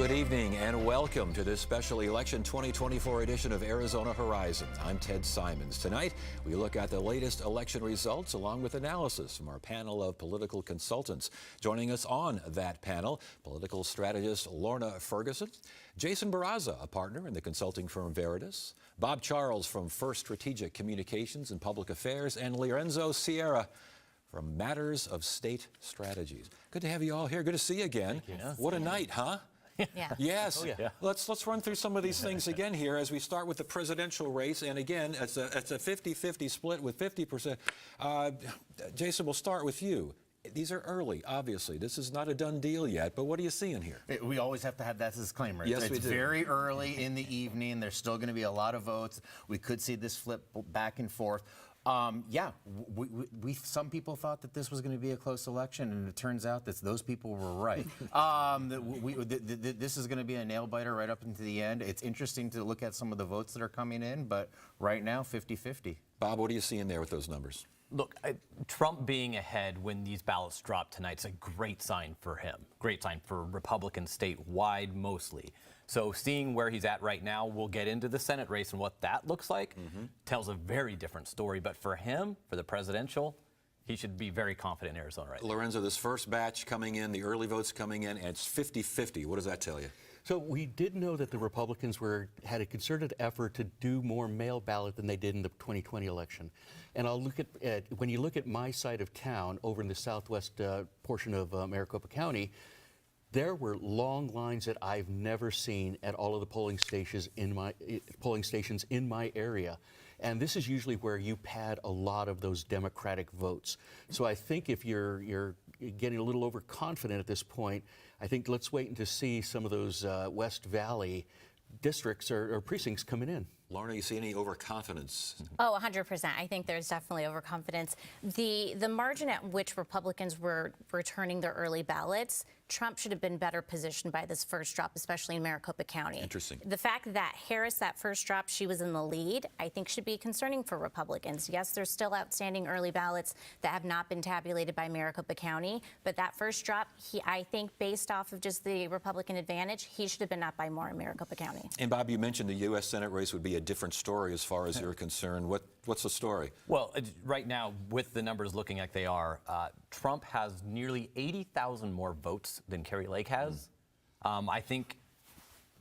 Good evening and welcome to this special election 2024 edition of Arizona Horizon. I'm Ted Simons. Tonight, we look at the latest election results along with analysis from our panel of political consultants. Joining us on that panel, political strategist Lorna Ferguson, Jason Barraza, a partner in the consulting firm Veritas, Bob Charles from First Strategic Communications and Public Affairs, and Lorenzo Sierra from Matters of State Strategies. Good to have you all here. Good to see you again. Yeah. What a night, huh? Yeah. Yes. Oh, yeah. Let's run through some of these things again here as we start with the presidential race. And again, it's a 50-50 split with 50%. Jason, we'll start with you. These are early, obviously. This is not a done deal yet, but what are you seeing here? We always have to have that disclaimer. Yes, it's we do. very early in the evening. There's still going to be a lot of votes. We could see this flip back and forth. Some people thought that this was going to be a close election, and it turns out that those people were right. This is going to be a nail-biter right up into the end. It's interesting to look at some of the votes that are coming in, but right now, 50-50. Bob, what are you seeing there with those numbers? Look, Trump being ahead when these ballots drop tonight is a great sign for him. Great sign for Republicans statewide mostly. So seeing where he's at right now, we'll get into the Senate race and what that looks like, tells a very different story. But for him, for the presidential, he should be very confident in Arizona right now. Lorenzo, this first batch coming in, the early votes coming in, and it's 50-50. What does that tell you? So we did know that the Republicans had a concerted effort to do more mail ballot than they did in the 2020 election. And I'll look at when you look at my side of town over in the southwest portion of Maricopa County, there were long lines that I've never seen at all of the polling stations in my area. And this is usually where you pad a lot of those Democratic votes. So I think if you're getting a little overconfident at this point, I think let's wait to see some of those West Valley districts or precincts coming in. Lorna, you see any overconfidence? Oh, 100%. I think there's definitely overconfidence. The margin at which Republicans were returning their early ballots, Trump should have been better positioned by this first drop, especially in Maricopa County. Interesting. The fact that Harris, that first drop, she was in the lead, I think should be concerning for Republicans. Yes, there's still outstanding early ballots that have not been tabulated by Maricopa County, but that first drop, I think based off of just the Republican advantage, he should have been up by more in Maricopa County. And Bob, you mentioned the U.S. Senate race would be a different story as far as you're concerned. What's the story? Well, right now, with the numbers looking like they are, Trump has nearly 80,000 more votes than Kari Lake has. I think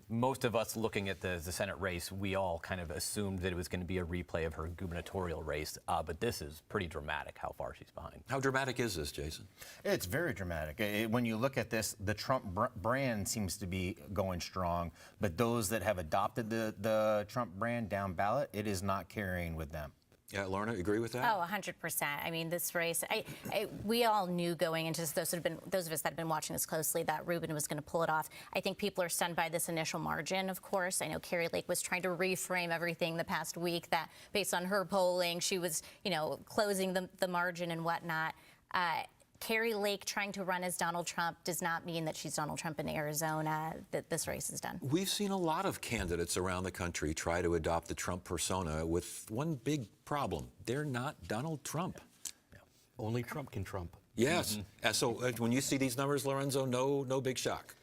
most of us looking at the Senate race, we all kind of assumed that it was going to be a replay of her gubernatorial race, but this is pretty dramatic how far she's behind. How dramatic is this, Jason? It's very dramatic. When you look at this, the Trump brand seems to be going strong, but those that have adopted the Trump brand down ballot, it is not carrying with them. Yeah, Lorna, agree with that? Oh, 100%. I mean, this race, we all knew going into this, those of us that have been watching this closely, that Rubin was going to pull it off. I think people are stunned by this initial margin, of course. I know Kari Lake was trying to reframe everything the past week, that based on her polling, she was, closing the margin and whatnot. Kari Lake trying to run as Donald Trump does not mean that she's Donald Trump in Arizona, that this race is done. We've seen a lot of candidates around the country try to adopt the Trump persona with one big problem. They're not Donald Trump. Yeah. Only Trump can trump. Yes. So when you see these numbers, Lorenzo, no big shock.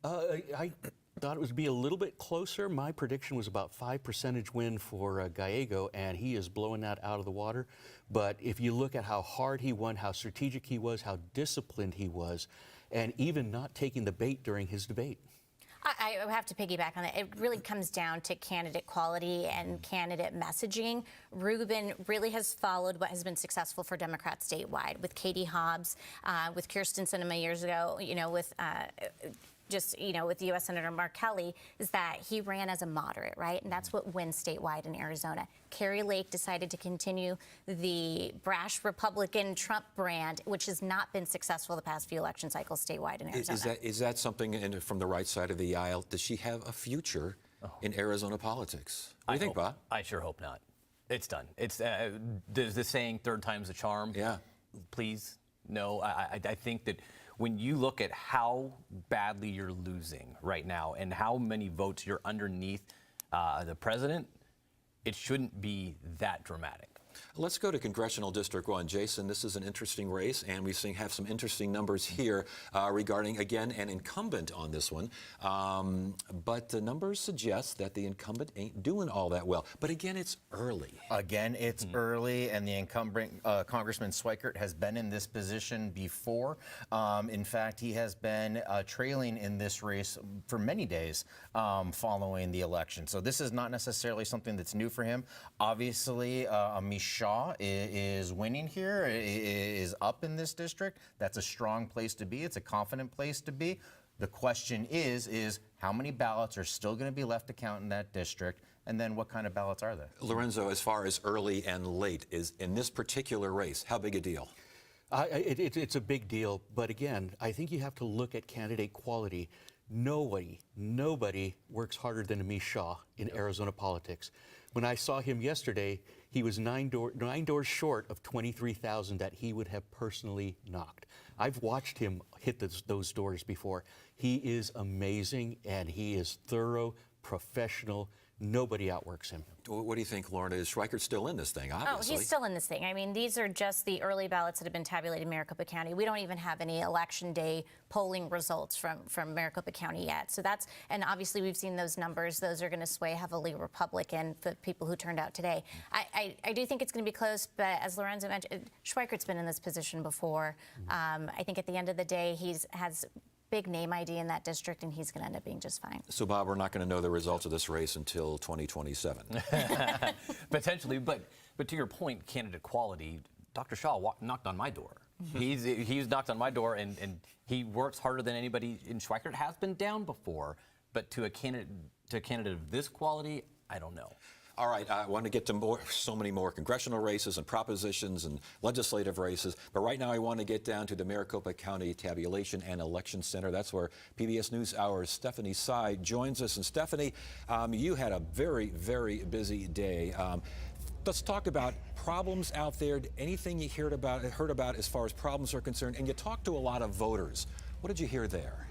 I thought it would be a little bit closer. My prediction was about 5% win for Gallego, and he is blowing that out of the water. But if you look at how hard he won, how strategic he was, how disciplined he was, and even not taking the bait during his debate. I have to piggyback on that. It really comes down to candidate quality and candidate messaging. Rubin really has followed what has been successful for Democrats statewide with Katie Hobbs, with Kirsten Sinema years ago, with with U.S. Senator Mark Kelly, is that he ran as a moderate, right? And that's what wins statewide in Arizona. Kari Lake decided to continue the brash Republican Trump brand, which has not been successful the past few election cycles statewide in Arizona. Is that something from the right side of the aisle? Does she have a future in Arizona politics? What do you think, Bob? I sure hope not. It's done. It's there's the saying, third time's a charm. Yeah. Please, no. I think that when you look at how badly you're losing right now and how many votes you're underneath the president, it shouldn't be that dramatic. Let's go to Congressional District 1. Jason, this is an interesting race, and we have some interesting numbers here regarding, again, an incumbent on this one. But the numbers suggest that the incumbent ain't doing all that well. But again, it's early. Again, it's early, and the incumbent, Congressman Schweikert, has been in this position before. In fact, he has been trailing in this race for many days following the election. So this is not necessarily something that's new for him. Obviously, Amish Shaw is winning here, is up in this district. That's a strong place to be. It's a confident place to be. The question is how many ballots are still going to be left to count in that district, and then what kind of ballots are they? Lorenzo, as far as early and late, is in this particular race, how big a deal? It's a big deal, but again, I think you have to look at candidate quality. Nobody works harder than Amish Shaw in Arizona politics. When I saw him yesterday, he was nine doors short of 23,000 that he would have personally knocked. I've watched him hit those doors before. He is amazing, and he is thorough, professional. Nobody outworks him. What do you think, Lorna? Is Schweikert still in this thing, obviously? Oh, he's still in this thing. I mean, these are just the early ballots that have been tabulated in Maricopa County. We don't even have any Election Day polling results from Maricopa County yet. So that's, and obviously we've seen those numbers. Those are going to sway heavily Republican, the people who turned out today. I do think it's going to be close, but as Lorenzo mentioned, Schweikert's been in this position before. I think at the end of the day, has big name ID in that district, and he's going to end up being just fine. So, Bob, we're not going to know the results of this race until 2027. Potentially, but to your point, candidate quality, Dr. Shaw knocked on my door. He's knocked on my door, and he works harder than anybody. And Schweikert has been down before, but to a candidate of this quality, I don't know. All right, I want to get to so many more congressional races and propositions and legislative races, but right now I want to get down to the Maricopa County Tabulation and Election Center. That's where PBS NewsHour's Stephanie Sy joins us. And Stephanie, you had a very, very busy day. Let's talk about problems out there, anything you heard about as far as problems are concerned, and you talked to a lot of voters. What did you hear there?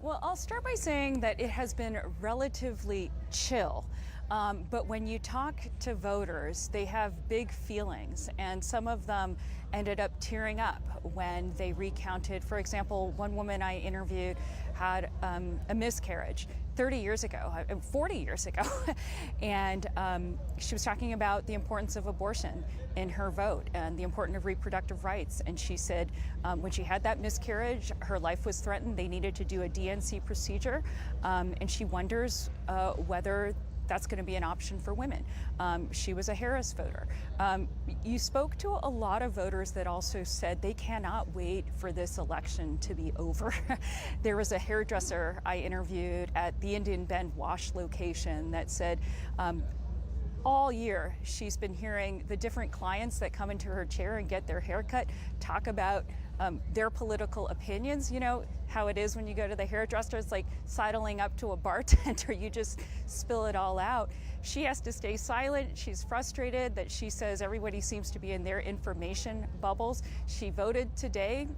Well, I'll start by saying that it has been relatively chill. But when you talk to voters, they have big feelings, and some of them ended up tearing up when they recounted. For example, one woman I interviewed had a miscarriage 40 years ago, and she was talking about the importance of abortion in her vote and the importance of reproductive rights. And she said when she had that miscarriage, her life was threatened. They needed to do a DNC procedure, and she wonders whether that's going to be an option for women. She was a Harris voter. You spoke to a lot of voters that also said they cannot wait for this election to be over. There was a hairdresser I interviewed at the Indian Bend Wash location that said all year she's been hearing the different clients that come into her chair and get their haircut talk about their political opinions. You know how it is when you go to the hairdresser, it's like sidling up to a bartender, you just spill it all out. She has to stay silent. She's frustrated that she says everybody seems to be in their information bubbles. She voted today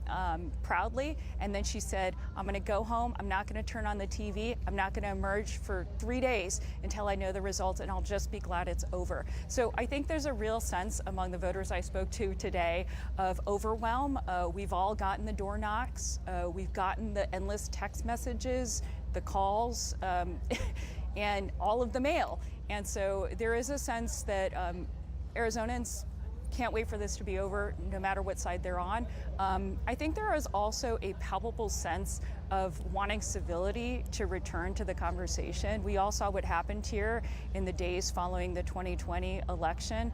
proudly, and then she said, I'm going to go home, I'm not going to turn on the TV, I'm not going to emerge for 3 days until I know the results, and I'll just be glad it's over. So I think there's a real sense among the voters I spoke to today of overwhelm. We've all gotten the door knocks, we've gotten the endless text messages, the calls, and all of the mail. And so there is a sense that Arizonans can't wait for this to be over, no matter what side they're on. I think there is also a palpable sense of wanting civility to return to the conversation. We all saw what happened here in the days following the 2020 election.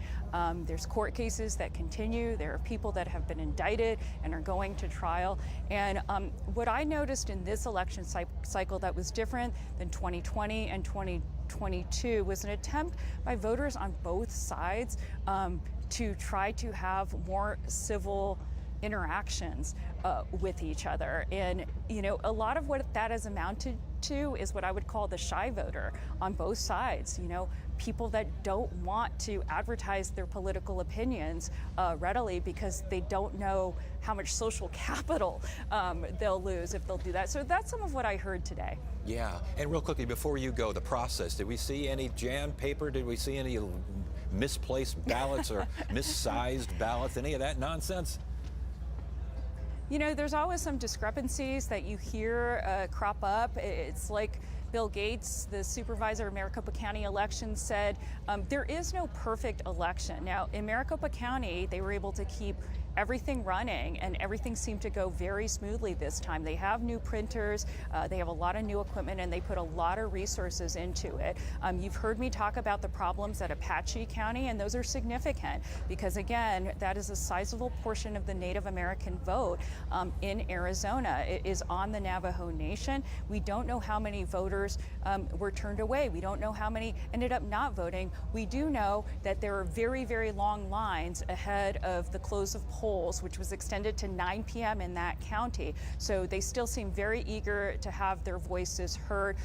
There's court cases that continue. There are people that have been indicted and are going to trial. And what I noticed in this election cycle that was different than 2020 and 2022 was an attempt by voters on both sides to try to have more civil interactions with each other. And, you know, a lot of what that has amounted to is what I would call the shy voter on both sides. You know, people that don't want to advertise their political opinions readily because they don't know how much social capital they'll lose if they'll do that. So that's some of what I heard today. Yeah, and real quickly before you go, the process, did we see any jammed paper? Did we see any misplaced ballots or missized ballots, any of that nonsense? You know, there's always some discrepancies that you hear crop up. It's like Bill Gates, the supervisor of Maricopa County elections, said there is no perfect election. Now, in Maricopa County, they were able to keep everything running, and everything seemed to go very smoothly this time. They have new printers, they have a lot of new equipment, and they put a lot of resources into it. You've heard me talk about the problems at Apache County, and those are significant because, again, that is a sizable portion of the Native American vote in Arizona. It is on the Navajo Nation. We don't know how many voters were turned away. We don't know how many ended up not voting. We do know that there are very, very long lines ahead of the close of polls, which was extended to 9 p.m. in that county. So they still seem very eager to have their voices heard.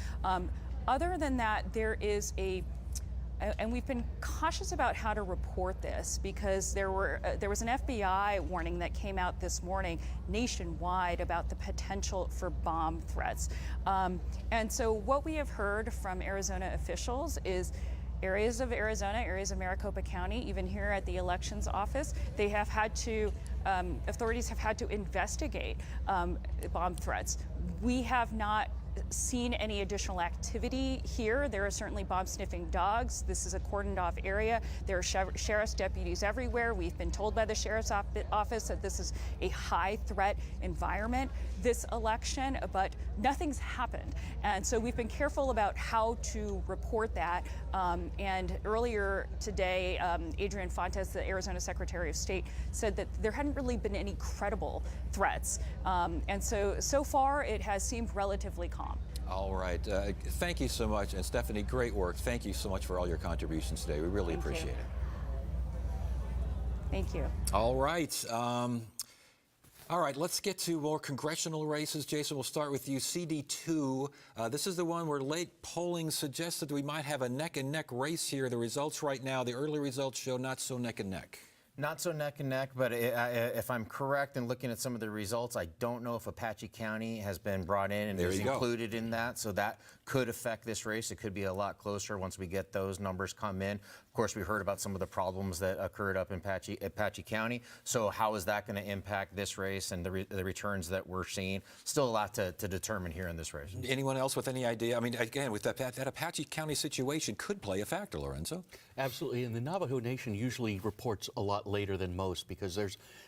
Other than that, there is and we've been cautious about how to report this because there was an FBI warning that came out this morning nationwide about the potential for bomb threats. And so what we have heard from Arizona officials is areas of Arizona, areas of Maricopa County, even here at the elections office, they have had to, authorities have had to investigate bomb threats. We have not seen any additional activity here. There are certainly bomb sniffing dogs. This is a cordoned off area. There are sheriff's deputies everywhere. We've been told by the sheriff's office that this is a high threat environment this election, but nothing's happened. And so we've been careful about how to report that. And earlier today, Adrian Fontes, the Arizona Secretary of State, said that there hadn't really been any credible threats. And so far it has seemed relatively calm. All right. Thank you so much. And Stephanie, great work. Thank you so much for all your contributions today. We really appreciate it. Thank you. All right. All right, let's get to more congressional races. Jason, we'll start with you. CD2, this is the one where late polling suggested we might have a neck-and-neck race here. The results right now, the early results show not so neck-and-neck. Not so neck and neck, but if I'm correct in looking at some of the results, I don't know if Apache County has been brought in and is included in that, so that could affect this race. It could be a lot closer once we get those numbers come in. Of course, we heard about some of the problems that occurred up in Apache County, so how is that going to impact this race and the returns that we're seeing? Still a lot to determine here in this race. Anyone else with any idea? I mean, again, with that Apache County situation could play a factor, Lorenzo. Absolutely, and the Navajo Nation usually reports a lot later than most because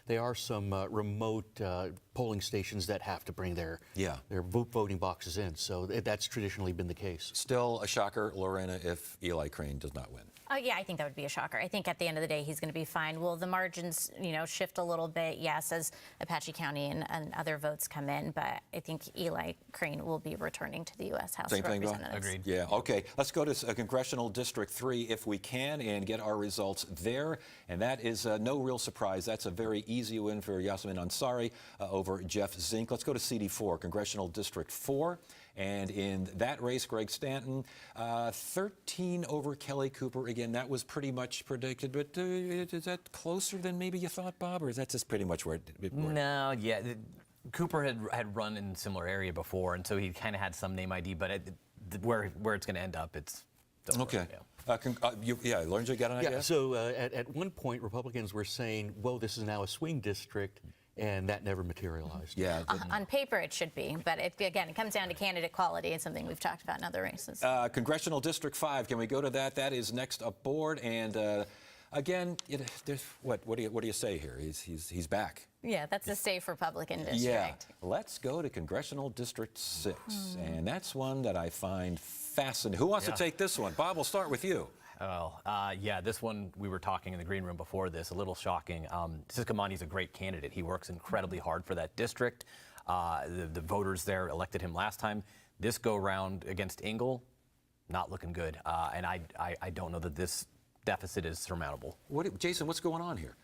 there are some remote polling stations that have to bring their voting boxes in. So that's traditionally been the case. Still a shocker, Lorena, if Eli Crane does not win. Oh, yeah, I think that would be a shocker. I think at the end of the day, he's going to be fine. Will the margins, shift a little bit? Yes, as Apache County and other votes come in, but I think Eli Crane will be returning to the U.S. House of Representatives. Agreed. Yeah, okay. Let's go to Congressional District 3 if we can and get our results there. And that is no real surprise. That's a very easy win for Yasmin Ansari over Jeff Zink. Let's go to CD4, Congressional District 4. And in that race, Greg Stanton, 13 over Kelly Cooper. Again, that was pretty much predicted, but is that closer than maybe you thought, Bob, or is that just pretty much where it worked? No, yeah. Cooper had run in a similar area before, and so he kind of had some name ID, but where it's going to end up, it's... Okay. Lorenzo, got an idea? Yeah, so at one point, Republicans were saying, whoa, this is now a swing district. And that never materialized. Yeah. On paper, it should be. But again, it comes down to candidate quality. It's something we've talked about in other races. Congressional District 5, can we go to that? That is next up board. And again, what do you say here? He's back. Yeah, that's a safe Republican district. Yeah. Let's go to Congressional District 6. And that's one that I find fascinating. Who wants to take this one? Bob, we'll start with you. Yeah, this one, we were talking in the green room before this, a little shocking. Ciscomani's a great candidate. He works incredibly hard for that district. The voters there elected him last time. This go-round against Ingle, not looking good. And I don't know that this deficit is surmountable. Jason, what's going on here?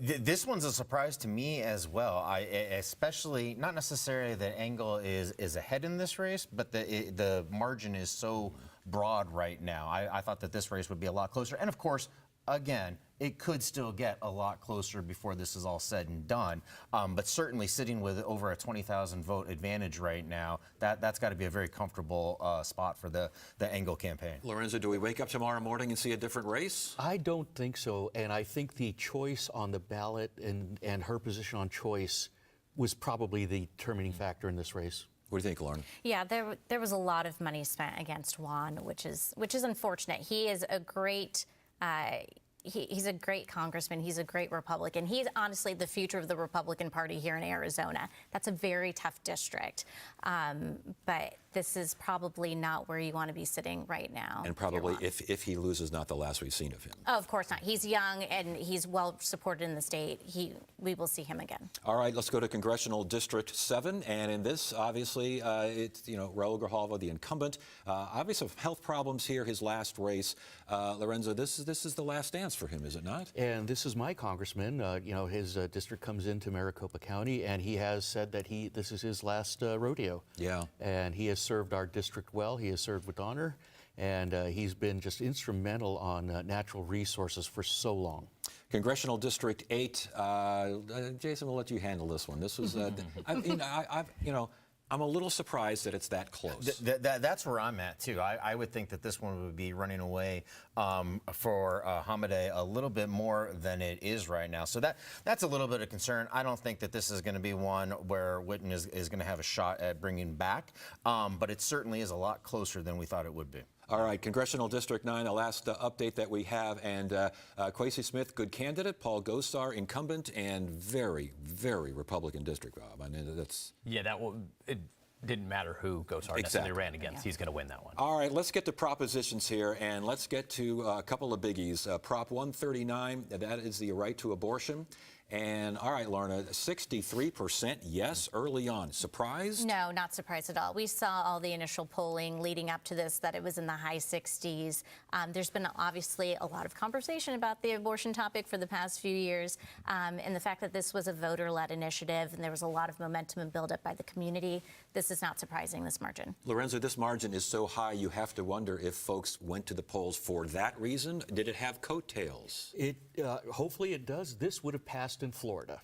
This one's a surprise to me as well. Especially not necessarily that Engel is ahead in this race, but the margin is so broad right now. I thought that this race would be a lot closer, and of course, again, it could still get a lot closer before this is all said and done. But certainly sitting with over a 20,000 vote advantage right now, that's got to be a very comfortable spot for the Engel campaign. Lorenzo, do we wake up tomorrow morning and see a different race? I don't think so, and I think the choice on the ballot and her position on choice was probably the determining factor in this race. What do you think, Lauren? Yeah, there was a lot of money spent against Juan, which is unfortunate. He is a great. He's a great congressman. He's a great Republican. He's honestly the future of the Republican Party here in Arizona. That's a very tough district. But this is probably not where you want to be sitting right now. And probably, if he loses, not the last we've seen of him. Oh, of course not. He's young and he's well supported in the state. We will see him again. All right, let's go to Congressional District 7. And in this, obviously, it's, Raul Grijalva, the incumbent. Obviously, health problems here, his last race. Lorenzo, this is the last dance for him, is it not? And this is my congressman. His district comes into Maricopa County, and he has said that this is his last rodeo. Yeah. And he has served our district well. He has served with honor, and he's been just instrumental on natural resources for so long. Congressional District 8. Jason, we'll let you handle this one. This was, I'm a little surprised that it's that close. That's where I'm at, too. I would think that this one would be running away for Hamadeh a little bit more than it is right now. So that's a little bit of concern. I don't think that this is going to be one where Whitten is going to have a shot at bringing back, but it certainly is a lot closer than we thought it would be. All right, Congressional District 9, the last update that we have, and Kwesi Smith, good candidate, Paul Gosar, incumbent, and very, very Republican district, Bob. I mean, that's... Yeah, it didn't matter who Gosar necessarily ran against. He's going to win that one. All right, let's get to propositions here, and let's get to a couple of biggies. Prop 139, that is the right to abortion. And all right, Lorna, 63% yes early on. Surprised? No, not surprised at all. We saw all the initial polling leading up to this that it was in the high 60s. There's been obviously a lot of conversation about the abortion topic for the past few years, and the fact that this was a voter-led initiative and there was a lot of momentum and buildup by the community. This is not surprising, this margin. Lorenzo, this margin is so high you have to wonder if folks went to the polls for that reason. Did it have coattails? Hopefully it does. This would have passed in Florida.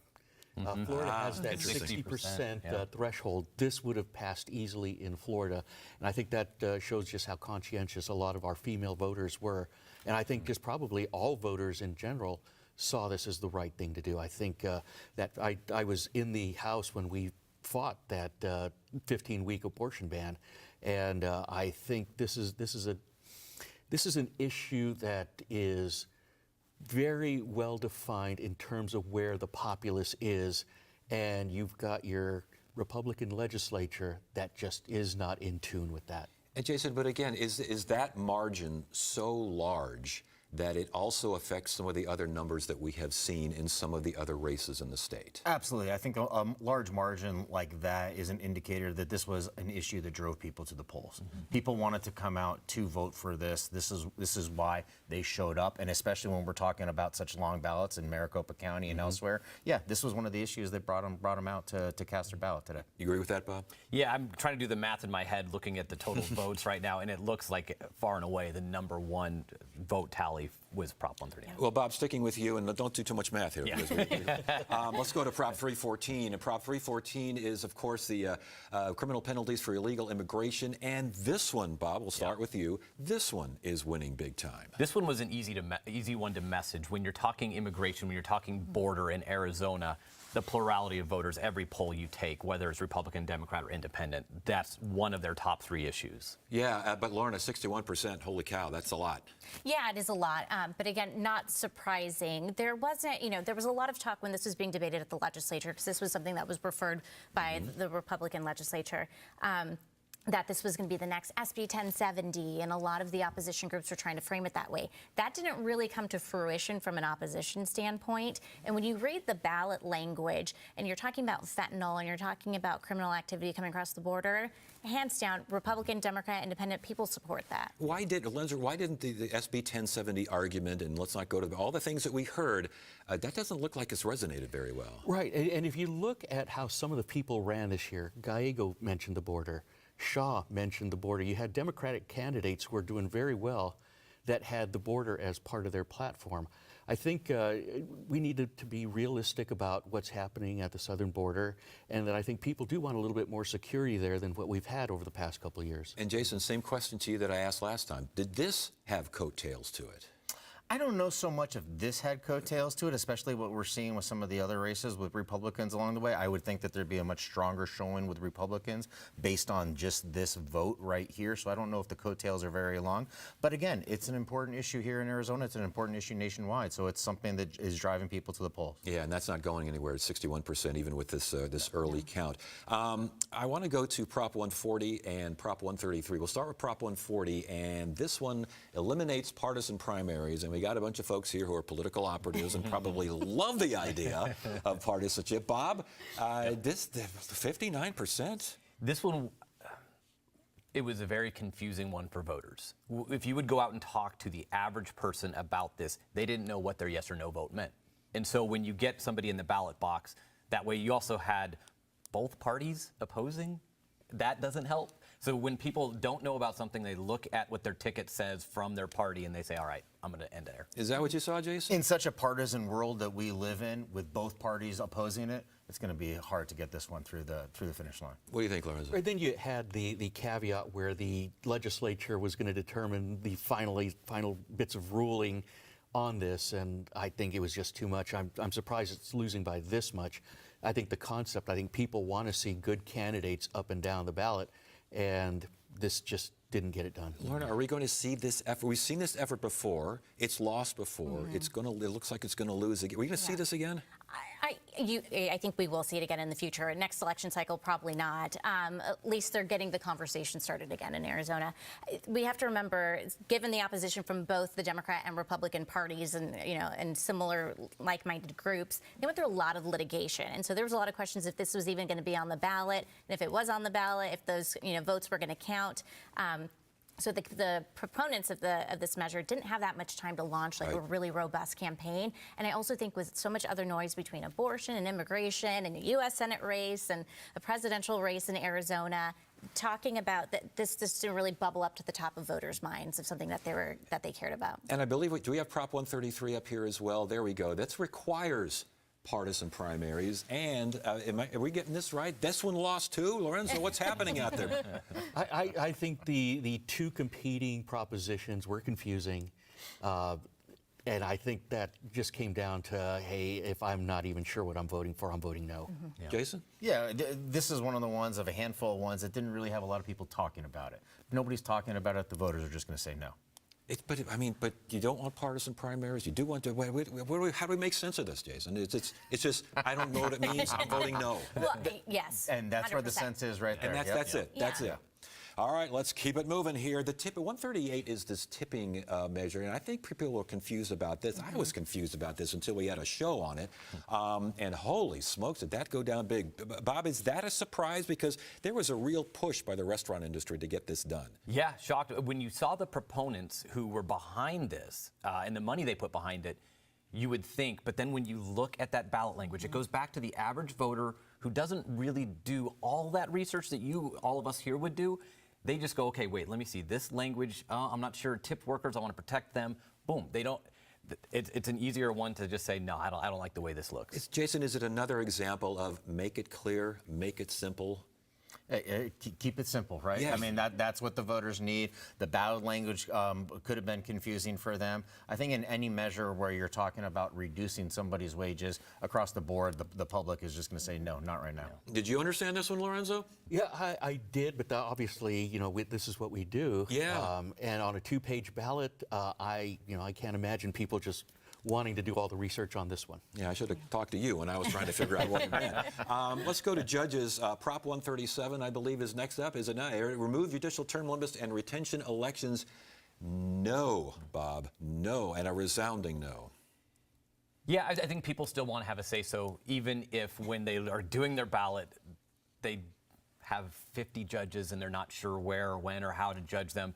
Florida has that 60% threshold. This would have passed easily in Florida. And I think that shows just how conscientious a lot of our female voters were. And I think just probably all voters in general saw this as the right thing to do. I think that I was in the House when we fought that 15-week abortion ban. And I think this is an issue that is very well defined in terms of where the populace is, and you've got your Republican legislature that just is not in tune with that. And Jason, but again, is that margin so large that it also affects some of the other numbers that we have seen in some of the other races in the state? Absolutely. I think a large margin like that is an indicator that this was an issue that drove people to the polls. People wanted to come out to vote for this. This is why they showed up, and especially when we're talking about such long ballots in Maricopa County and elsewhere. Yeah, this was one of the issues that brought them out to cast their ballot today. You agree with that, Bob? Yeah, I'm trying to do the math in my head looking at the total votes right now, and it looks like far and away the #1 vote tally was Prop 139. Well, Bob, sticking with you, and don't do too much math here. Yeah. Because let's go to Prop 314. And Prop 314 is, of course, the criminal penalties for illegal immigration. And this one, Bob, we'll start with you. This one is winning big time. This one was an easy one to message. When you're talking immigration, when you're talking border in Arizona, the plurality of voters, every poll you take, whether it's Republican, Democrat, or Independent, that's one of their top 3 issues. Yeah, but Lorna, 61%, holy cow, that's a lot. Yeah, it is a lot. But again, not surprising. There was a lot of talk when this was being debated at the legislature, because this was something that was preferred by the Republican legislature. that this was going to be the next SB 1070, and a lot of the opposition groups were trying to frame it that way. That didn't really come to fruition from an opposition standpoint. And when you read the ballot language, and you're talking about fentanyl, and you're talking about criminal activity coming across the border, hands down, Republican, Democrat, Independent, people support that. Why didn't the SB 1070 argument, and let's not go to all the things that we heard, that doesn't look like it's resonated very well. Right, and if you look at how some of the people ran this year, Gallego mentioned the border, Shaw mentioned the border. You had Democratic candidates who were doing very well that had the border as part of their platform. I think we need to be realistic about what's happening at the southern border, and that I think people do want a little bit more security there than what we've had over the past couple of years. And Jason, same question to you that I asked last time. Did this have coattails to it? I don't know so much if this had coattails to it, especially what we're seeing with some of the other races with Republicans along the way. I would think that there'd be a much stronger showing with Republicans based on just this vote right here. So I don't know if the coattails are very long. But again, it's an important issue here in Arizona. It's an important issue nationwide. So it's something that is driving people to the polls. Yeah, and that's not going anywhere. It's 61%, even with this this early count. I want to go to Prop 140 and Prop 133. We'll start with Prop 140, and this one eliminates partisan primaries. And we got a bunch of folks here who are political operatives and probably love the idea of partisanship. Bob, this 59%? This one, it was a very confusing one for voters. If you would go out and talk to the average person about this, they didn't know what their yes or no vote meant. And so when you get somebody in the ballot box, that way you also had both parties opposing. That doesn't help. So when people don't know about something, they look at what their ticket says from their party and they say, all right, I'm going to end there. Is that what you saw, Jason? In such a partisan world that we live in, with both parties opposing it, it's going to be hard to get this one through the finish line. What do you think, Lorenzo? Right, then you had the caveat where the legislature was going to determine the final bits of ruling on this, and I think it was just too much. I'm surprised it's losing by this much. I think the concept, I think people want to see good candidates up and down the ballot, and this just didn't get it done. Lorna, are we going to see this effort? We've seen this effort before. It's lost before. It looks like it's going to lose again. Are we going to see this again? I think we will see it again in the future. Next election cycle, probably not. At least they're getting the conversation started again in Arizona. We have to remember, given the opposition from both the Democrat and Republican parties, and similar like-minded groups, they went through a lot of litigation, and so there was a lot of questions if this was even going to be on the ballot, and if it was on the ballot, if those votes were going to count. So the proponents of this measure didn't have that much time to launch a really robust campaign. And I also think with so much other noise between abortion and immigration and a U.S. Senate race and a presidential race in Arizona, talking about that this didn't really bubble up to the top of voters' minds of something that they cared about. And I believe, do we have Prop 133 up here as well? There we go. That requires partisan primaries, and are we getting this right? This one lost too, Lorenzo. What's happening out there? I think the two competing propositions were confusing, and I think that just came down to, hey, if I'm not even sure what I'm voting for, I'm voting no. Yeah. Jason? Yeah, this is one of the ones of a handful of ones that didn't really have a lot of people talking about it. If nobody's talking about it, the voters are just going to say no. But you don't want partisan primaries. You do want to. How do we make sense of this, Jason? It's just I don't know what it means. I'm voting no. Well, yes. And that's 100%. Where the sense is right there. And that's it. That's it. All right, let's keep it moving here. The tip 138 is this tipping measure, and I think people were confused about this. I was confused about this until we had a show on it, and holy smokes, did that go down big. Bob, is that a surprise? Because there was a real push by the restaurant industry to get this done. Yeah, shocked. When you saw the proponents who were behind this and the money they put behind it, you would think, but then when you look at that ballot language, it goes back to the average voter who doesn't really do all that research that all of us here would do. They just go, okay, wait, let me see this language. I'm not sure. Tipped workers, I want to protect them. Boom. They don't. It's an easier one to just say, no, I don't like the way this looks. Jason, is it another example of make it clear, make it simple? Keep it simple, right? Yes. I mean, that's what the voters need. The ballot language could have been confusing for them. I think in any measure where you're talking about reducing somebody's wages across the board, the public is just going to say, no, not right now. Did you understand this one, Lorenzo? Yeah, I did, but obviously, this is what we do. Yeah. And on a two-page ballot, I can't imagine people just wanting to do all the research on this one. Yeah, I should have talked to you when I was trying to figure out what you meant. Let's go to judges. Prop 137, I believe, is next up. Is it not? Remove judicial term limits and retention elections. No, Bob, no, and a resounding no. Yeah, I think people still want to have a say-so, even if when they are doing their ballot, they have 50 judges and they're not sure where or when or how to judge them.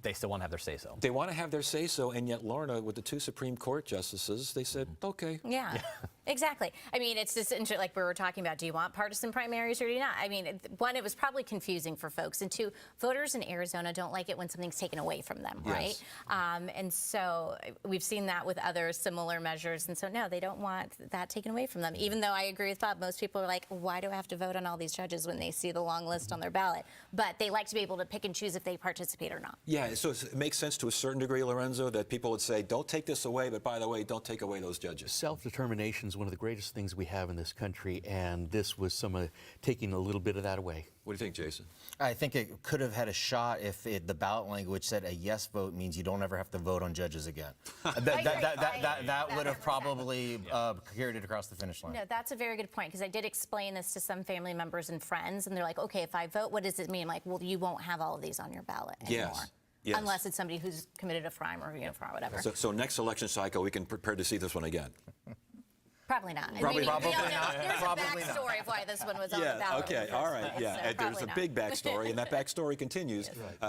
They still want to have their say-so. They want to have their say-so, and yet, Lorna, with the 2 Supreme Court justices, they said, okay. Yeah, exactly. I mean, it's this, like we were talking about, do you want partisan primaries or do you not? I mean, one, it was probably confusing for folks, and two, voters in Arizona don't like it when something's taken away from them, right? And so we've seen that with other similar measures, and so no, they don't want that taken away from them, even though I agree with Bob, most people are like, why do I have to vote on all these judges when they see the long list on their ballot? But they like to be able to pick and choose if they participate or not. Yeah, so it makes sense to a certain degree, Lorenzo, that people would say, don't take this away, but by the way, don't take away those judges. Self-determination is one of the greatest things we have in this country, and this was taking a little bit of that away. What do you think, Jason? I think it could have had a shot if the ballot language said a yes vote means you don't ever have to vote on judges again. That would have probably carried it across the finish line. No, that's a very good point, because I did explain this to some family members and friends, and they're like, okay, if I vote, what does it mean? I'm like, well, you won't have all of these on your ballot anymore. Yes. Unless it's somebody who's committed a crime or or whatever. So next election cycle, we can prepare to see this one again. Probably not. Probably not. There's a backstory of why this one was on the ballot. Okay, all right. Yeah, So there's a big backstory, and that backstory continues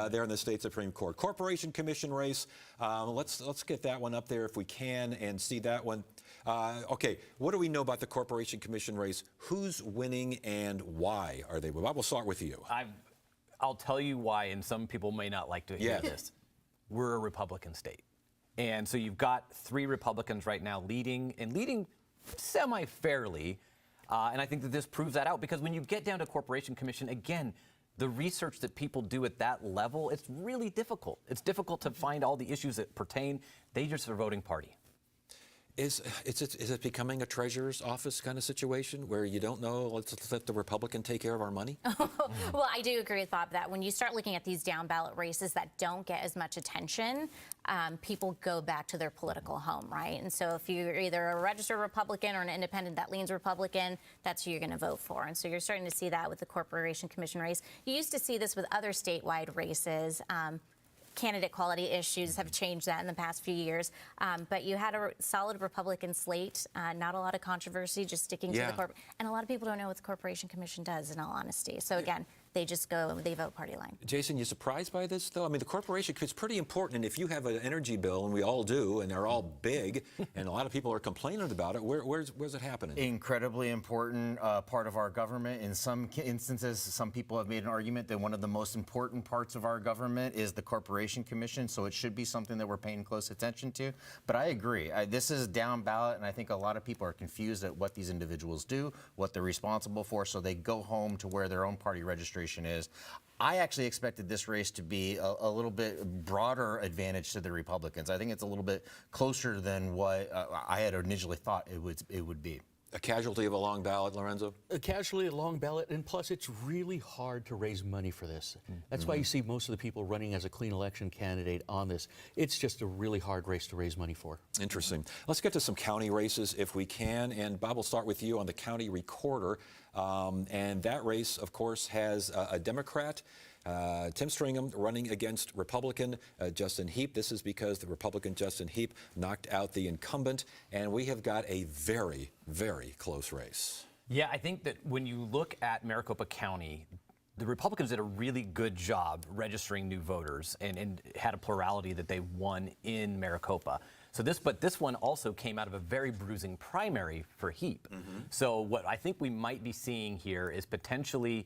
there in the state Supreme Court. Corporation Commission race. Let's get that one up there if we can and see that one. Okay, what do we know about the Corporation Commission race? Who's winning and why are they? Well, we'll start with you. I'll tell you why, and some people may not like to hear this. We're a Republican state. And so you've got 3 Republicans right now leading semi-fairly. And I think that this proves that out, because when you get down to Corporation Commission, again, the research that people do at that level, it's really difficult. It's difficult to find all the issues that pertain. They just are a voting party. Is it becoming a treasurer's office kind of situation where you don't know, let's let the Republican take care of our money? Well, I do agree with Bob that when you start looking at these down ballot races that don't get as much attention, people go back to their political home, right? And so if you're either a registered Republican or an independent that leans Republican, that's who you're going to vote for. And so you're starting to see that with the Corporation Commission race. You used to see this with other statewide races. Candidate quality issues have changed that in the past few years. But you had a solid Republican slate, not a lot of controversy, just sticking to the corporate. And a lot of people don't know what the Corporation Commission does, in all honesty. So again, they just go and they vote party line. Jason, you surprised by this, though? I mean, the corporation, it's pretty important, and if you have an energy bill, and we all do, and they're all big, and a lot of people are complaining about it, where's it happening? Incredibly important part of our government. In some instances, some people have made an argument that one of the most important parts of our government is the Corporation Commission, so it should be something that we're paying close attention to. But I agree. This is down ballot, and I think a lot of people are confused at what these individuals do, what they're responsible for, so they go home to where their own party registration is. I actually expected this race to be a little bit broader advantage to the Republicans. I think it's a little bit closer than what I had initially thought it would be. A casualty of a long ballot, Lorenzo? A casualty of a long ballot, and plus it's really hard to raise money for this. That's why you see most of the people running as a clean election candidate on this. It's just a really hard race to raise money for. Interesting. Let's get to some county races if we can. And Bob, we'll start with you on the county recorder. And that race, of course, has a Democrat, Tim Stringham, running against Republican Justin Heap. This is because the Republican Justin Heap knocked out the incumbent, and we have got a very, very close race. Yeah, I think that when you look at Maricopa County, the Republicans did a really good job registering new voters and had a plurality that they won in Maricopa. But this one also came out of a very bruising primary for Heap. So what I think we might be seeing here is potentially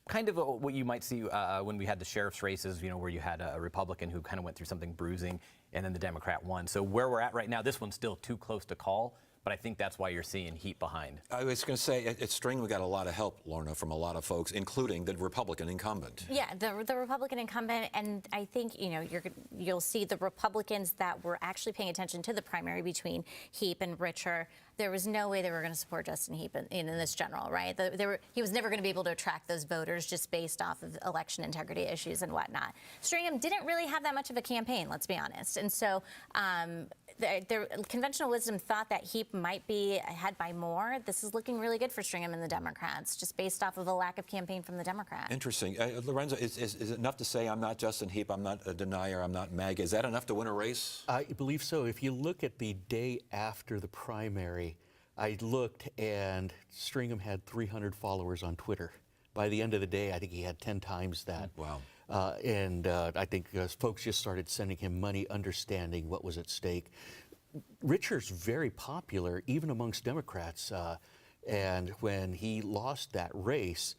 kind of what you might see when we had the sheriff's races, where you had a Republican who kind of went through something bruising and then the Democrat won. So where we're at right now, this one's still too close to call. But I think that's why you're seeing Heap behind. I was going to say, Stringham got a lot of help, Lorna, from a lot of folks, including the Republican incumbent. Yeah, the Republican incumbent, and I think you'll see the Republicans that were actually paying attention to the primary between Heap and Richer. There was no way they were going to support Justin Heap in this general, right? He was never going to be able to attract those voters just based off of election integrity issues and whatnot. Stringham didn't really have that much of a campaign, let's be honest. And so the conventional wisdom thought that Heap might be ahead by more. This is looking really good for Stringham and the Democrats, just based off of a lack of campaign from the Democrats. Interesting. Lorenzo, is it enough to say I'm not Justin Heap, I'm not a denier, I'm not MAGA? Is that enough to win a race? I believe so. If you look at the day after the primary, I looked and Stringham had 300 followers on Twitter. By the end of the day, I think he had 10 times that. Wow. I think folks just started sending him money, understanding what was at stake. Richard's very popular, even amongst Democrats. And when he lost that race,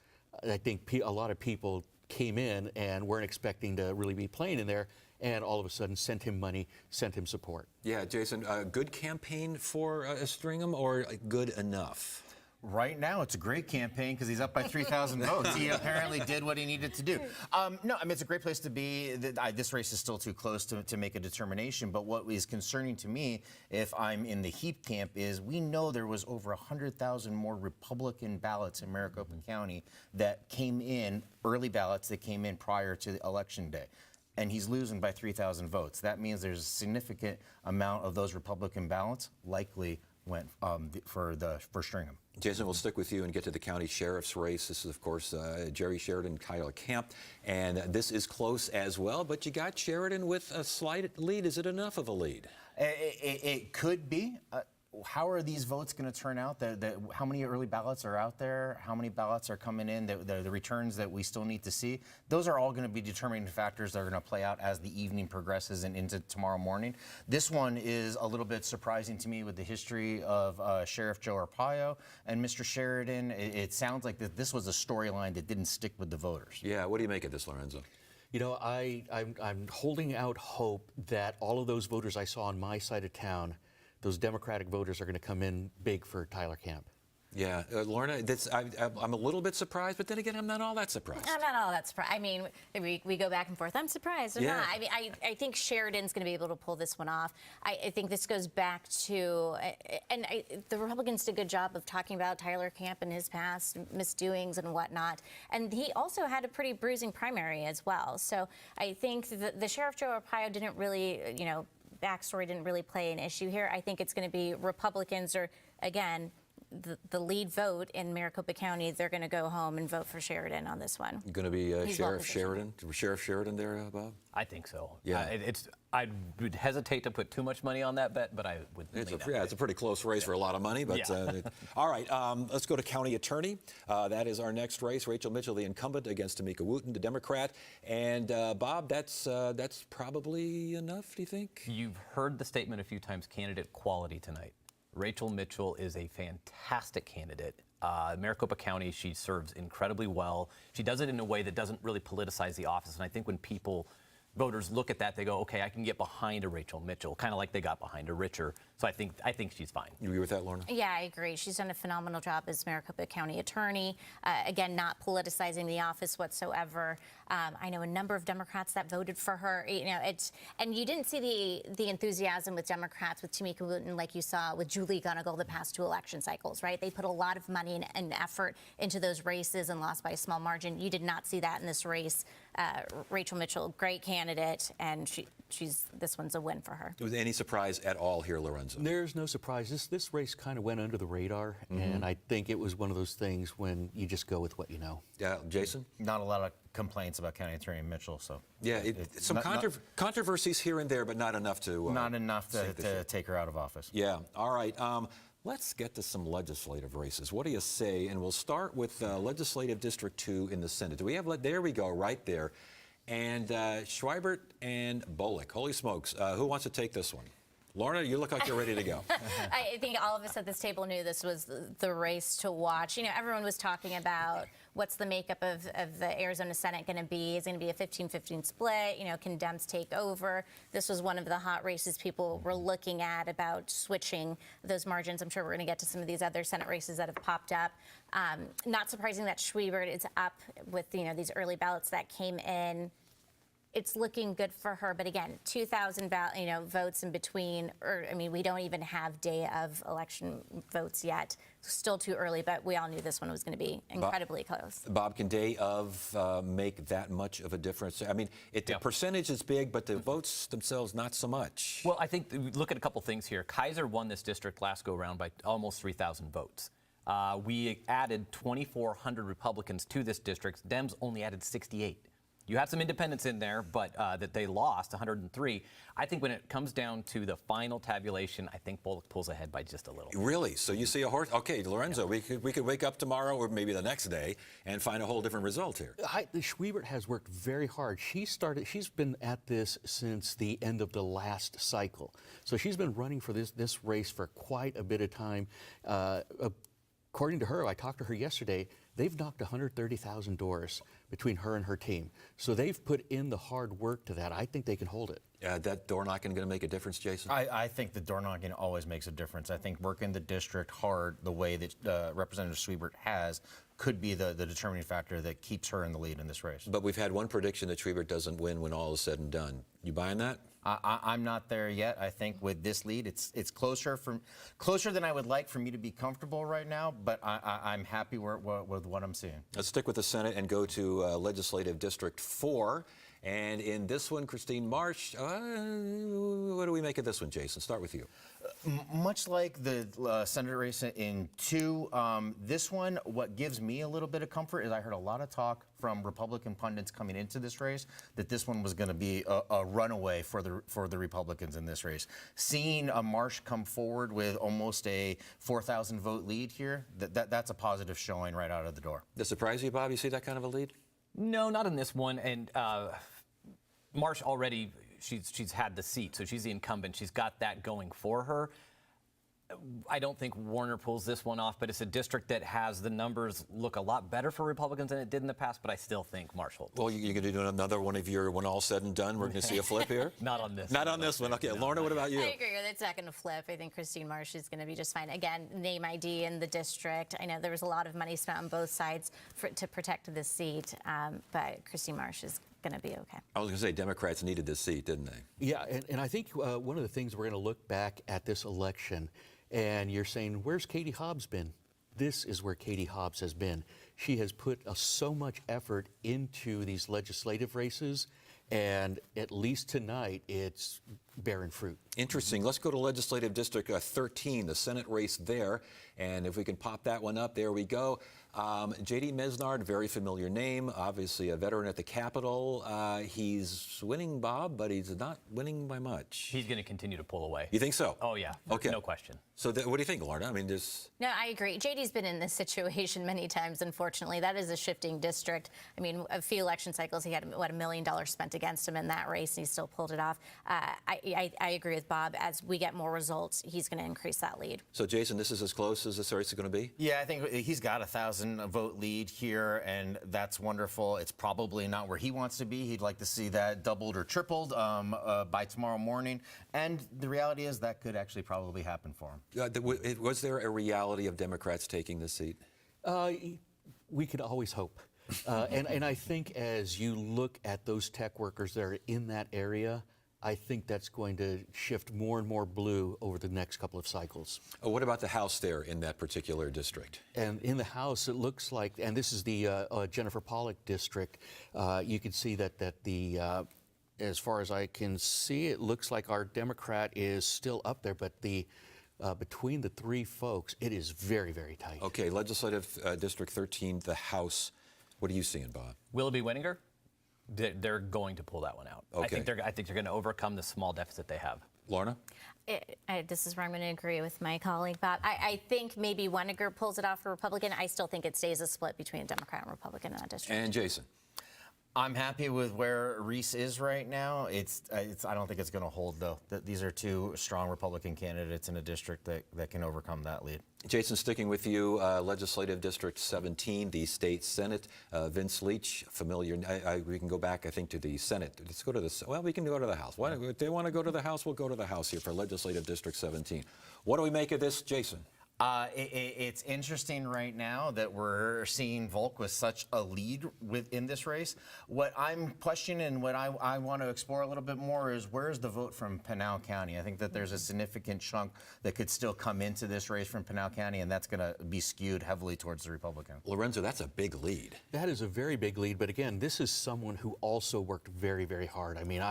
I think a lot of people came in and weren't expecting to really be playing in there, and all of a sudden sent him money, sent him support. Yeah, Jason, good campaign for Stringham, or good enough? Right now, it's a great campaign because he's up by 3,000 votes. He apparently did what he needed to do. No, I mean, it's a great place to be. This race is still too close to make a determination. But what is concerning to me, if I'm in the Heap camp, is we know there was over 100,000 more Republican ballots in Maricopa County that came in, early ballots that came in prior to the election day. And he's losing by 3,000 votes. That means there's a significant amount of those Republican ballots likely went for Stringham. Jason, we'll stick with you and get to the county sheriff's race. This is, of course, Jerry Sheridan, Tyler Camp, and this is close as well, but you got Sheridan with a slight lead. Is it enough of a lead? It could be. How are these votes going to turn out? How many early ballots are out there? How many ballots are coming in? The returns that we still need to see? Those are all going to be determining factors that are going to play out as the evening progresses and into tomorrow morning. This one is a little bit surprising to me with the history of Sheriff Joe Arpaio and Mr. Sheridan. It sounds like this was a storyline that didn't stick with the voters. Yeah, what do you make of this, Lorenzo? You know, I'm holding out hope that all of those voters I saw on my side of town, those Democratic voters, are going to come in big for Tyler Camp. Yeah, Lorna, I'm a little bit surprised, but then again, I'm not all that surprised. I'm not all that surprised. I mean, we go back and forth. I'm surprised. I'm not. I mean, I think Sheridan's going to be able to pull this one off. I think this goes back to, the Republicans did a good job of talking about Tyler Camp and his past misdoings and whatnot. And he also had a pretty bruising primary as well. So I think the Sheriff Joe Arpaio didn't really, backstory didn't really play an issue here. I think it's going to be Republicans, or again, the lead vote in Maricopa County, they're going to go home and vote for Sheridan on this one. Going to be Sheriff Sheridan there, Bob? I think so. Yeah. I would hesitate to put too much money on that bet, but I would. It's a pretty close race for a lot of money. But all right, let's go to county attorney. That is our next race. Rachel Mitchell, the incumbent, against Tamika Wooten, the Democrat. And Bob, that's probably enough. Do you think? You've heard the statement a few times: candidate quality tonight. Rachel Mitchell is a fantastic candidate. Maricopa County, she serves incredibly well. She does it in a way that doesn't really politicize the office. And I think when voters look at that, they go, okay, I can get behind a Rachel Mitchell, kind of like they got behind a Richer. So I think she's fine. You agree with that, Lorna? Yeah, I agree. She's done a phenomenal job as Maricopa County attorney. Again, not politicizing the office whatsoever. I know a number of Democrats that voted for her. And you didn't see the enthusiasm with Democrats with Tamika Wooten like you saw with Julie Gunnigal the past 2 election cycles, right? They put a lot of money and effort into those races and lost by a small margin. You did not see that in this race. Rachel Mitchell, great candidate, and this one's a win for her. Was there any surprise at all here, Lorenzo? There's no surprise. This race kind of went under the radar, and I think it was one of those things when you just go with what you know. Yeah, Jason? Not a lot of complaints about County Attorney Mitchell, so yeah, some controversies here and there, but not enough to take her out of office. Yeah. All right. Let's get to some legislative races. What do you say? And we'll start with Legislative District 2 in the Senate. Do we have? There we go, right there. And Schweibert and Bolick. Holy smokes! Who wants to take this one? Lorna, you look like you're ready to go. I think all of us at this table knew this was the race to watch. Everyone was talking about what's the makeup of the Arizona Senate going to be. Is it going to be a 15-15 split? Can Dems take over? This was one of the hot races people were looking at about switching those margins. I'm sure we're going to get to some of these other Senate races that have popped up. Not surprising that Schweibert is up with these early ballots that came in. it's looking good for her. But again, 2,000 votes in between, or I mean, we don't even have day of election votes yet. Still too early, but we all knew this one was going to be incredibly close. Bob, can day of make that much of a difference? I mean, the percentage is big, but the votes themselves not so much. Well, I think look at a couple things here. Kaiser won this district last go round by almost 3,000 votes. We added 2,400 Republicans to this district. Dems only added 68. You had some independents in there, but that they lost 103. I think when it comes down to the final tabulation, I think Bullock pulls ahead by just a little. Really? So you see a horse? Okay, Lorenzo, we could wake up tomorrow or maybe the next day and find a whole different result here. Schwiebert has worked very hard. She's been at this since the end of the last cycle. So she's been running for this race for quite a bit of time. According to her, I talked to her yesterday, they've knocked 130,000 doors between her and her team. So they've put in the hard work to that. I think they can hold it. That door knocking going to make a difference, Jason? I think the door knocking always makes a difference. I think working the district hard the way that Representative Schwiebert has could be the determining factor that keeps her in the lead in this race. But we've had one prediction that Schwiebert doesn't win when all is said and done. You buying that? I'm not there yet. I think with this lead, it's closer than I would like for me to be comfortable right now, but I'm happy with what I'm seeing. Let's stick with the Senate and go to Legislative District 4. And in this one, Christine Marsh, what do we make of this one, Jason? Start with you. Much like the Senate race in 2, this one, what gives me a little bit of comfort is I heard a lot of talk from Republican pundits coming into this race that this one was going to be a runaway for the Republicans in this race. Seeing Marsh come forward with almost a 4,000 vote lead here, that's a positive showing right out of the door. Does it surprise you, Bob? You see that kind of a lead? No, not in this one. And Marsh already, she's had the seat, so she's the incumbent. She's got that going for her. I don't think Warner pulls this one off, but it's a district that has the numbers look a lot better for Republicans than it did in the past, but I still think Marsh holds. Well, you're going to do another one of your, when all said and done, we're going to see a flip here? Not on this Not on this one. Okay, Lorna, what about you? I agree. It's not going to flip. I think Christine Marsh is going to be just fine. Again, name ID in the district. I know there was a lot of money spent on both sides to protect this seat, but Christine Marsh is going to be okay. I was going to say Democrats needed this seat, didn't they? Yeah, and I think one of the things we're going to look back at this election, and you're saying, where's Katie Hobbs been? This is where Katie Hobbs has been. She has put so much effort into these legislative races, and at least tonight, it's bearing fruit. Interesting. Let's go to Legislative District 13, the Senate race there. And if we can pop that one up, there we go. J.D. Mesnard, very familiar name, obviously a veteran at the Capitol. He's winning, Bob, but he's not winning by much. He's going to continue to pull away. You think so? Oh, yeah. Okay. No question. So what do you think, Lorna? I mean, just... No, I agree. JD's been in this situation many times, unfortunately. That is a shifting district. I mean, a few election cycles, he had, what, $1 million spent against him in that race, and he still pulled it off. I agree with Bob. As we get more results, he's going to increase that lead. So, Jason, this is as close as this race is going to be? Yeah, I think he's got 1,000 vote lead here, and that's wonderful. It's probably not where he wants to be. He'd like to see that doubled or tripled by tomorrow morning. And the reality is that could actually probably happen for him. Was there a reality of Democrats taking this seat? We could always hope. And I think as you look at those tech workers that are in that area, I think that's going to shift more and more blue over the next couple of cycles. What about the House there in that particular district? And in the House, it looks like, and this is the Jennifer Pollock district, you can see that the as far as I can see, it looks like our Democrat is still up there, but the between the three folks, it is very, very tight. Okay, Legislative District 13, the House. What are you seeing, Bob? Willoughby Winninger? They're going to pull that one out. Okay. I think they're going to overcome the small deficit they have. Lorna? This is where I'm going to agree with my colleague, Bob. I think maybe Winninger pulls it off for Republican. I still think it stays a split between a Democrat and Republican in that district. And Jason? I'm happy with where Reese is right now. I don't think it's going to hold, though. These are two strong Republican candidates in a district that can overcome that lead. Jason, sticking with you, Legislative District 17, the state Senate. Vince Leach, familiar. We can go back, I think, to the Senate. Let's go to the. Well, we can go to the House. If they want to go to the House, we'll go to the House here for Legislative District 17. What do we make of this, Jason? It's interesting right now that we're seeing Volk with such a lead within this race. What I'm questioning and what I want to explore a little bit more is where's the vote from Pinal County? I think that there's a significant chunk that could still come into this race from Pinal County, and that's going to be skewed heavily towards the Republican. Lorenzo, that's a big lead. That is a very big lead, but again, this is someone who also worked very, very hard. I mean,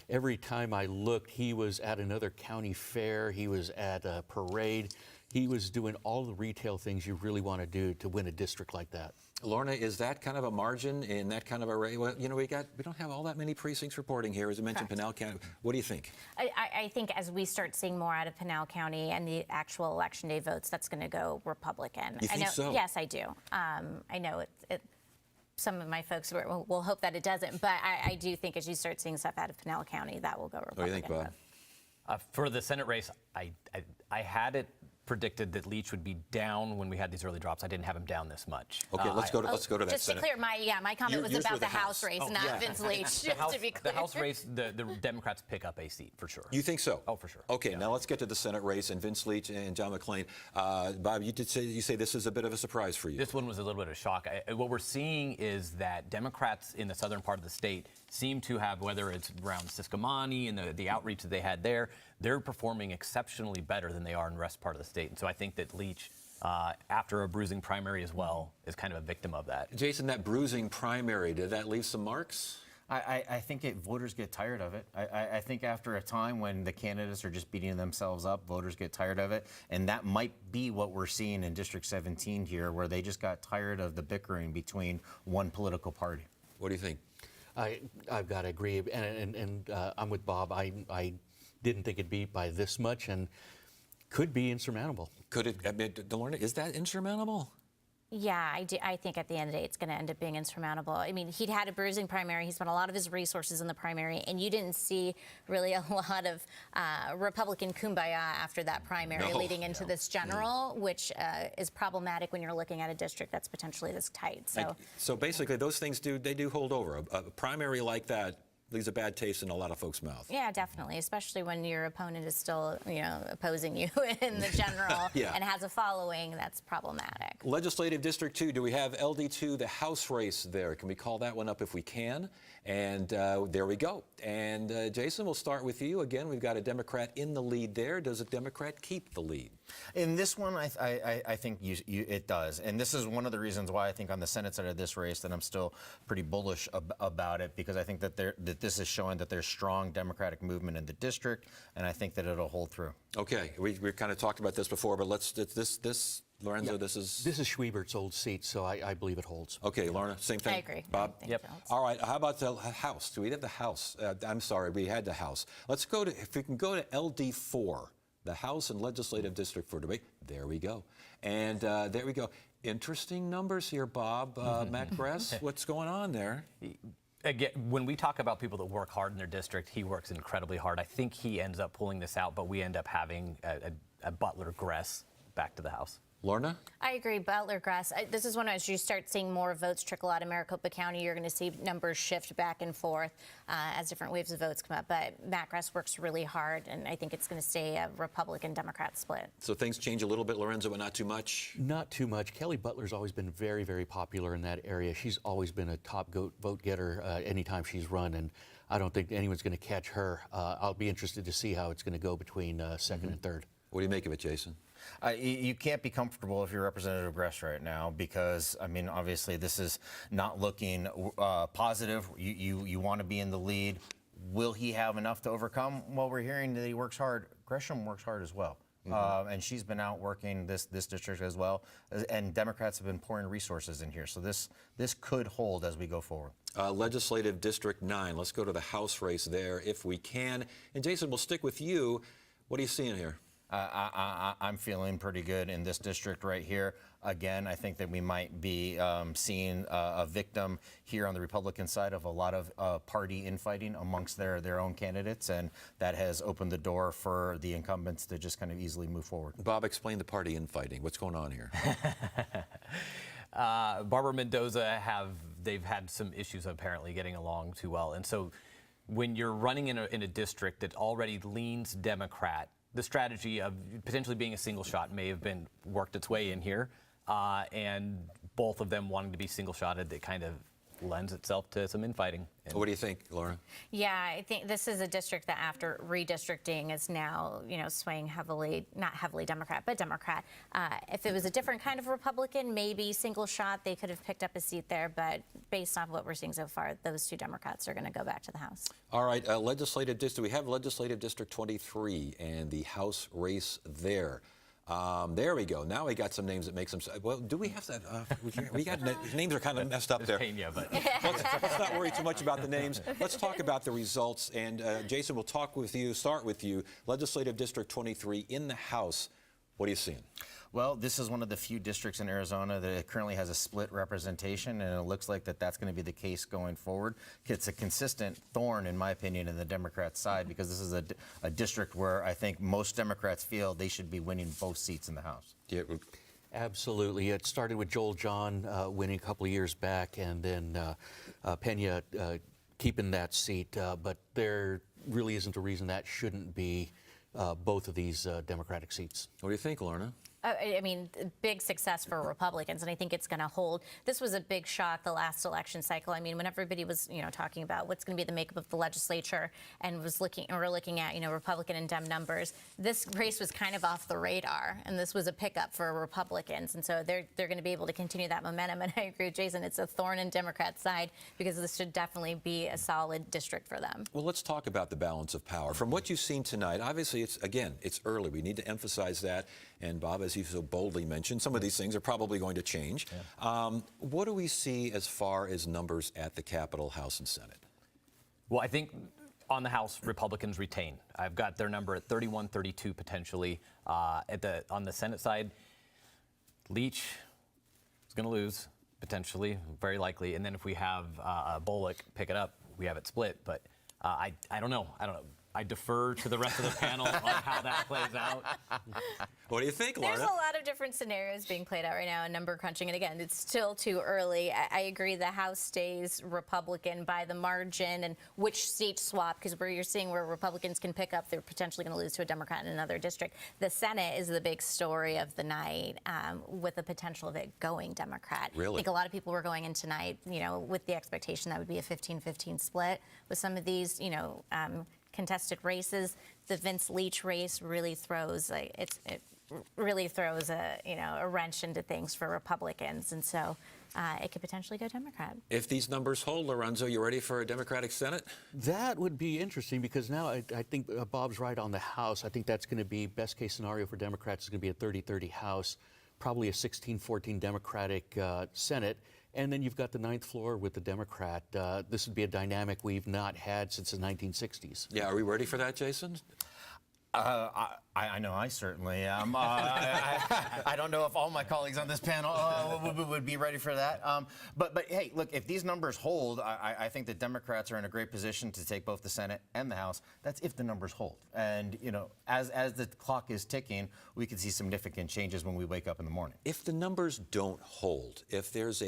every time I looked, he was at another county fair, he was at a parade. He was doing all the retail things you really want to do to win a district like that. Lorna, is that kind of a margin in that kind of a race? Well, you know, we don't have all that many precincts reporting here, as I mentioned, Pinal County. What do you think? I think as we start seeing more out of Pinal County and the actual election day votes, that's going to go Republican. You think so? Yes, I do. I know some of my folks will hope that it doesn't, but I do think as you start seeing stuff out of Pinal County, that will go Republican. What do you think, Bob? For the Senate race, I had it predicted that Leach would be down when we had these early drops. I didn't have him down this much. Okay, let's go to that. Just to be clear, my comment was about the House race, not Vince Leach. Just to be clear. The House race, the Democrats pick up a seat for sure. You think so? Oh, for sure. Okay, now let's get to the Senate race and Vince Leach and John McClain. Bob, you say this is a bit of a surprise for you. This one was a little bit of a shock. What we're seeing is that Democrats in the southern part of the state seem to have, whether it's around Sisquamani and the outreach that they had there, they're performing exceptionally better than they are in the rest part of the state. And so I think that Leach, after a bruising primary as well, is kind of a victim of that. Jason, that bruising primary, did that leave some marks? I think voters get tired of it. I think after a time when the candidates are just beating themselves up, voters get tired of it. And that might be what we're seeing in District 17 here, where they just got tired of the bickering between one political party. What do you think? I've got to agree, and I'm with Bob. I didn't think it'd be by this much, and could be insurmountable. Could it? I mean, Lorna, is that insurmountable? Yeah, I do. I think at the end of the day, it's going to end up being insurmountable. I mean, he'd had a bruising primary. He spent a lot of his resources in the primary, and you didn't see really a lot of Republican kumbaya after that primary leading into this general, which is problematic when you're looking at a district that's potentially this tight. So basically, those things do hold over. A primary like that leaves a bad taste in a lot of folks' mouth. Yeah, definitely, especially when your opponent is still, opposing you in the general and has a following. That's problematic. Legislative District 2, do we have LD2, the House race there? Can we call that one up if we can? And there we go. And Jason, we'll start with you. Again, we've got a Democrat in the lead there. Does a Democrat keep the lead? In this one, I think it does. And this is one of the reasons why I think on the Senate side of this race that I'm still pretty bullish about it, because I think that this is showing that there's strong Democratic movement in the district, and I think that it'll hold through. Okay, we kind of talked about this before, but Lorenzo, this is Schwiebert's old seat, so I believe it holds. Okay, Lorna, same thing. I agree. Bob? Yep. All right, how about the House? Do we have the House? I'm sorry, we had the House. Let's go to, if we can go to LD4, the House and Legislative District for debate. There we go. And there we go. Interesting numbers here, Bob. Matt Gress, what's going on there? Again, when we talk about people that work hard in their district, he works incredibly hard. I think he ends up pulling this out, but we end up having a Butler-Gress back to the House. Lorna? I agree, Butler-Gress. This is when as you start seeing more votes trickle out of Maricopa County, you're going to see numbers shift back and forth as different waves of votes come up. But Matt Gress works really hard, and I think it's going to stay a Republican-Democrat split. So things change a little bit, Lorenzo, but not too much? Not too much. Kelly Butler's always been very, very popular in that area. She's always been a top vote getter anytime she's run, and I don't think anyone's going to catch her. I'll be interested to see how it's going to go between second and third. What do you make of it, Jason? You can't be comfortable if you're Representative Gress right now because, I mean, obviously this is not looking positive. You want to be in the lead. Will he have enough to overcome? Well, we're hearing that he works hard. Gresham works hard as well. And she's been out working this district as well. And Democrats have been pouring resources in here. So this could hold as we go forward. Legislative District 9. Let's go to the House race there if we can. And Jason, we'll stick with you. What are you seeing here? I'm feeling pretty good in this district right here. Again, I think that we might be seeing a victim here on the Republican side of a lot of party infighting amongst their own candidates, and that has opened the door for the incumbents to just kind of easily move forward. Bob, explain the party infighting. What's going on here? Barbara Mendoza they've had some issues apparently getting along too well, and so when you're running in a district that already leans Democrat, the strategy of potentially being a single shot may have been worked its way in here, and both of them wanting to be single shotted, that kind of lends itself to some infighting. What do you think, Laura? Yeah, I think this is a district that after redistricting is now, swaying heavily, not heavily Democrat, but Democrat. If it was a different kind of Republican, maybe single shot, they could have picked up a seat there. But based on what we're seeing so far, those two Democrats are going to go back to the House. All right, legislative district. We have legislative district 23 and the House race there. There we go. Now we got some names that make some. Well, do we have that? We got names are kind of messed up there. Pena, but Let's not worry too much about the names. Let's talk about the results. And Jason, we'll talk with you. Start with you. Legislative District 23 in the House. What are you seeing? Well, this is one of the few districts in Arizona that currently has a split representation, and it looks like that's going to be the case going forward. It's a consistent thorn, in my opinion, in the Democrat side, because this is a district where I think most Democrats feel they should be winning both seats in the House. Yeah. Absolutely. It started with Joel John winning a couple of years back, and then Pena keeping that seat. But there really isn't a reason that shouldn't be both of these Democratic seats. What do you think, Lorna? I mean, big success for Republicans, and I think it's going to hold. This was a big shock the last election cycle. I mean, when everybody was, talking about what's going to be the makeup of the legislature, and we're looking at, Republican and Dem numbers, this race was kind of off the radar, and this was a pickup for Republicans, and so they're going to be able to continue that momentum. And I agree with Jason; it's a thorn in Democrats' side, because this should definitely be a solid district for them. Well, let's talk about the balance of power. From what you've seen tonight, obviously, it's early. We need to emphasize that. And Bob, as you so boldly mentioned, some of these things are probably going to change. Yeah. What do we see as far as numbers at the Capitol, House, and Senate? Well, I think on the House, Republicans retain. I've got their number at 31-32 potentially. On the Senate side, Leach is going to lose potentially, very likely. And then if we have Bullock pick it up, we have it split. But I don't know. I defer to the rest of the panel on how that plays out. What do you think, Laura? There's a lot of different scenarios being played out right now in number crunching. And again, it's still too early. I agree the House stays Republican by the margin, and which seat swap, because you're seeing where Republicans can pick up, they're potentially going to lose to a Democrat in another district. The Senate is the big story of the night, with the potential of it going Democrat. Really? I think a lot of people were going in tonight, with the expectation that would be a 15-15 split with some of these, contested races. The Vince Leach race really throws a wrench into things for Republicans, and so it could potentially go Democrat. If these numbers hold, Lorenzo, you ready for a Democratic Senate? That would be interesting, because now I think Bob's right on the House. I think that's going to be best case scenario for Democrats is going to be a 30-30 House, probably a 16-14 Democratic Senate. And then you've got the ninth floor with the Democrat. This would be a dynamic we've not had since the 1960s. Yeah, are we ready for that, Jason? I know I certainly am. I don't know if all my colleagues on this panel would be ready for that. But hey, look, if these numbers hold, I think the Democrats are in a great position to take both the Senate and the House. That's if the numbers hold. And, as the clock is ticking, we could see significant changes when we wake up in the morning. If the numbers don't hold, if there's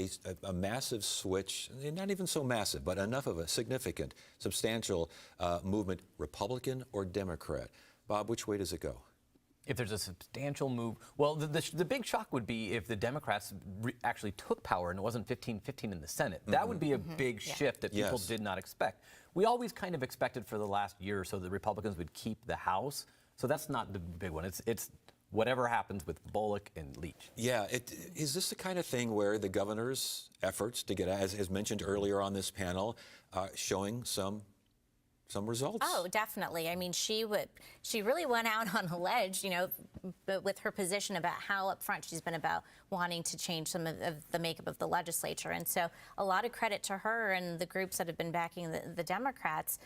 a massive switch, not even so massive, but enough of a significant, substantial movement, Republican or Democrat, Bob, which way does it go? If there's a substantial move, well, the big shock would be if the Democrats actually took power and it wasn't 15-15 in the Senate. That would be a big shift that people did not expect. We always kind of expected for the last year or so the Republicans would keep the House. So that's not the big one. It's whatever happens with Bullock and Leach. Yeah, is this the kind of thing where the governor's efforts to get, as mentioned earlier on this panel, showing some results? Oh, definitely. I mean, she really went out on a ledge, but with her position about how upfront she's been about wanting to change some of the makeup of the legislature. And so a lot of credit to her and the groups that have been backing the Democrats.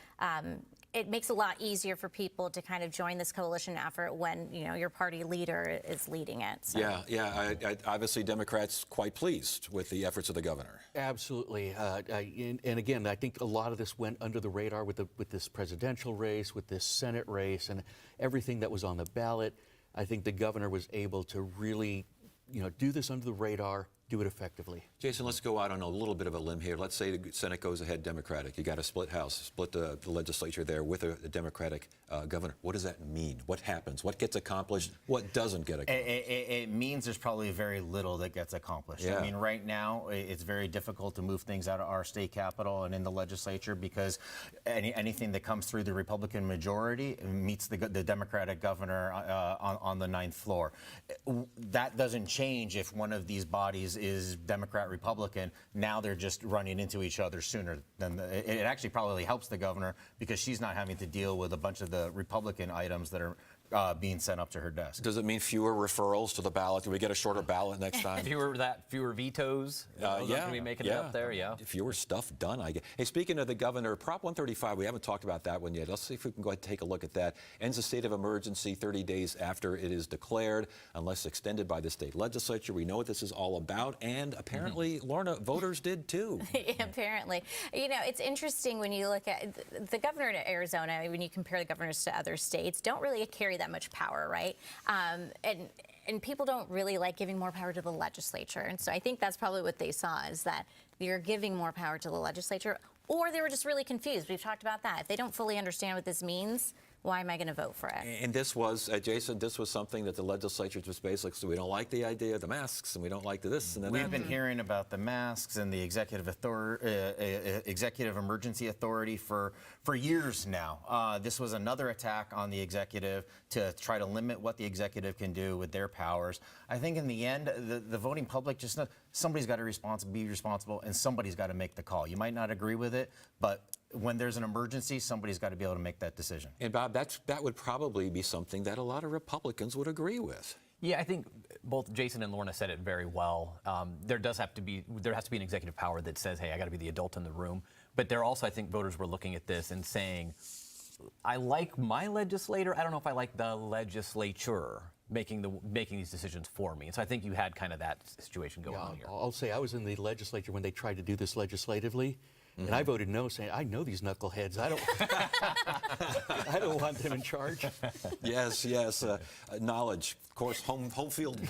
It makes it a lot easier for people to kind of join this coalition effort when, your party leader is leading it. So. Yeah. Obviously, Democrats quite pleased with the efforts of the governor. Absolutely. And again, I think a lot of this went under the radar with this presidential race, with this Senate race, and everything that was on the ballot. I think the governor was able to really, do this under the radar, do it effectively. Jason, let's go out on a little bit of a limb here. Let's say the Senate goes ahead Democratic. You got a split House, split the legislature there with a Democratic governor. What does that mean? What happens? What gets accomplished? What doesn't get accomplished? It means there's probably very little that gets accomplished. Yeah. I mean, right now, it's very difficult to move things out of our state capitol and in the legislature because anything that comes through the Republican majority meets the Democratic governor on the ninth floor. That doesn't change if one of these bodies is Democrat-Republican. Now they're just running into each other sooner than it actually probably helps the governor because she's not having to deal with a bunch of the Republican items that are being sent up to her desk. Does it mean fewer referrals to the ballot? Do we get a shorter ballot next time? Fewer vetoes. Those aren't gonna be making it up there. Yeah. Fewer stuff done, I guess. Hey, speaking of the governor, Prop 135, we haven't talked about that one yet. Let's see if we can go ahead and take a look at that. Ends a state of emergency 30 days after it is declared, unless extended by the state legislature. We know what this is all about, and apparently, Lorna, voters did too. Apparently. You know, it's interesting when you look at the governor in Arizona, when you compare the governors to other states, don't really carry that much power, right? And people don't really like giving more power to the legislature. And so I think that's probably what they saw, is that you're giving more power to the legislature, or they were just really confused. We've talked about that. If they don't fully understand what this means, why am I going to vote for it? And this was, Jason, this was something that the legislature just basically said, we don't like the idea of the masks, and we don't like this and then We've been hearing about the masks and the executive emergency authority for years now. This was another attack on the executive to try to limit what the executive can do with their powers. I think in the end, the voting public just knows somebody's got to be responsible, and somebody's got to make the call. You might not agree with it, but when there's an emergency, somebody's got to be able to make that decision. And Bob, that would probably be something that a lot of Republicans would agree with. Yeah, I think both Jason and Lorna said it very well. There has to be an executive power that says, hey, I got to be the adult in the room. But there also, I think voters were looking at this and saying, I like my legislator. I don't know if I like the legislature making these decisions for me. And so I think you had kind of that situation going on here. I'll say I was in the legislature when they tried to do this legislatively. And I voted no, saying, I know these knuckleheads. I don't want them in charge. Yes, knowledge. Of course, home field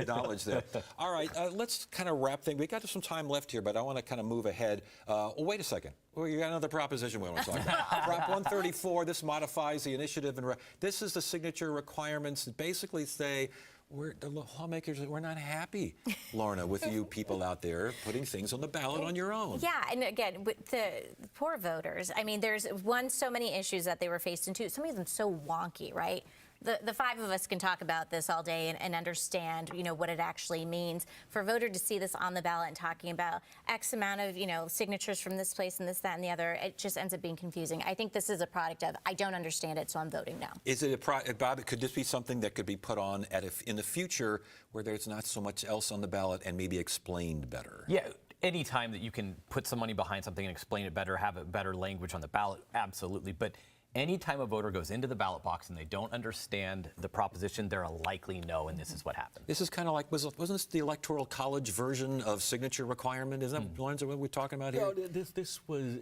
knowledge there. All right, let's kind of wrap things. We got some time left here, but I want to kind of move ahead. Oh, wait a second. Well, you got another proposition we want to talk about. Prop 134, this modifies the initiative. And this is the signature requirements that basically say, the lawmakers, we're not happy, Lorna, with you people out there putting things on the ballot on your own. Yeah, and again, with the poor voters, I mean, there's so many issues that they were faced into, some of them so wonky, right? The five of us can talk about this all day and understand, what it actually means. For a voter to see this on the ballot and talking about X amount of, signatures from this place and this, that, and the other, it just ends up being confusing. I think this is a product of, I don't understand it, so I'm voting no. Is it Bob, could this be something that could be put on in the future where there's not so much else on the ballot and maybe explained better? Yeah. Any time that you can put some money behind something and explain it better, have a better language on the ballot, absolutely. But anytime a voter goes into the ballot box and they don't understand the proposition, they're a likely no, and this is what happened. This is kind of like, wasn't this the Electoral College version of signature requirement? Isn't that, Lorenzo, what we're talking about here? No, this was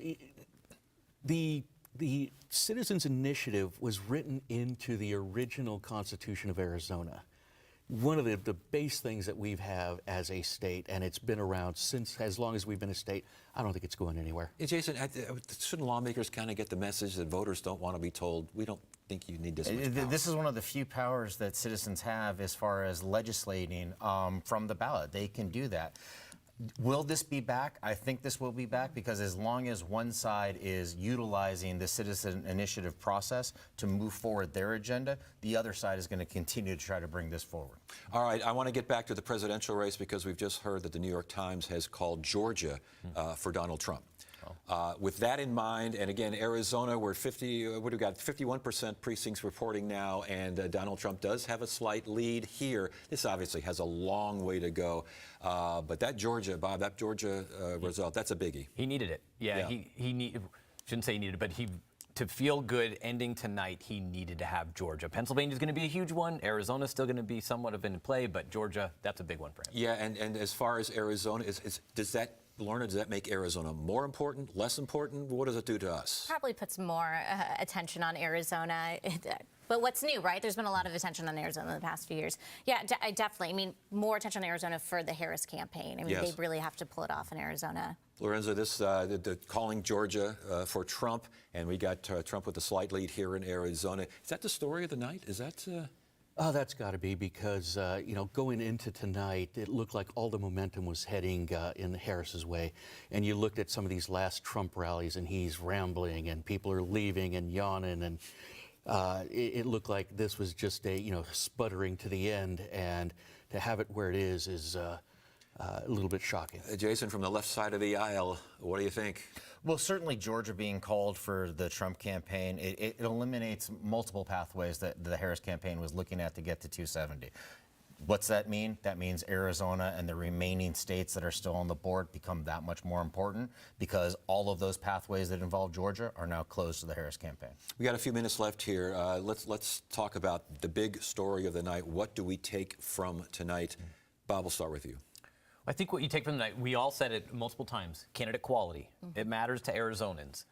the Citizens Initiative was written into the original Constitution of Arizona. One of the base things that we have as a state, and it's been around since as long as we've been a state. I don't think it's going anywhere. Hey, Jason, shouldn't lawmakers kind of get the message that voters don't want to be told, we don't think you need this much power? This is one of the few powers that citizens have as far as legislating from the ballot. They can do that. Will this be back? I think this will be back because as long as one side is utilizing the citizen initiative process to move forward their agenda, the other side is going to continue to try to bring this forward. All right, I want to get back to the presidential race because we've just heard that the New York Times has called Georgia for Donald Trump. With that in mind, and again, Arizona, we're 51% precincts reporting now, and Donald Trump does have a slight lead here. This obviously has a long way to go, but that Georgia, Bob, that Georgia result, that's a biggie. He needed it. Yeah. He shouldn't say he needed it, but to feel good ending tonight, he needed to have Georgia. Pennsylvania's going to be a huge one. Arizona's still going to be somewhat of in play, but Georgia, that's a big one for him. Yeah, and as far as Arizona, does that Lorna, does that make Arizona more important, less important? What does it do to us? Probably puts more attention on Arizona. But what's new, right? There's been a lot of attention on Arizona in the past few years. Yeah, definitely. I mean, more attention on Arizona for the Harris campaign. I mean, Yes. they really have to pull it off in Arizona. Lorenzo, the calling Georgia for Trump, and we got Trump with a slight lead here in Arizona. Is that the story of the night? Is that... Oh, that's got to be because, going into tonight, it looked like all the momentum was heading in Harris's way. And you looked at some of these last Trump rallies, and he's rambling, and people are leaving and yawning, and it looked like this was just a, sputtering to the end. And to have it where it is a little bit shocking. Jason, from the left side of the aisle, what do you think? Well, certainly Georgia being called for the Trump campaign, it eliminates multiple pathways that the Harris campaign was looking at to get to 270. What's that mean? That means Arizona and the remaining states that are still on the board become that much more important because all of those pathways that involve Georgia are now closed to the Harris campaign. We got a few minutes left here. Let's talk about the big story of the night. What do we take from tonight? Bob, we'll start with you. I think what you take from the night, we all said it multiple times, candidate quality. It matters to Arizonans.